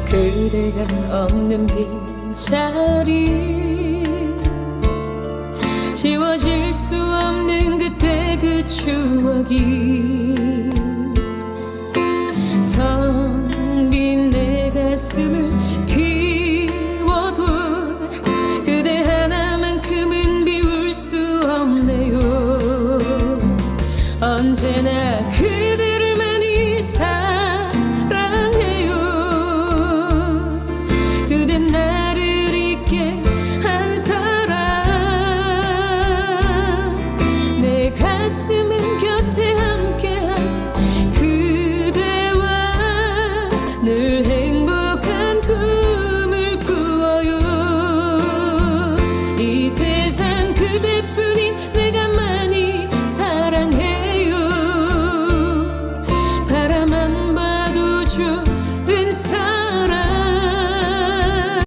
그대가 없는 빈자리, 지워질 수 없는 그때 그 추억이 텅 빈 내 가슴을 비워도 그대 하나만큼은 비울 수 없네요. 언제나 그대를 많이 사랑해요. 그댄 나를 잊게 한 사람, 내 가슴은 곁에 함께한 그대와 늘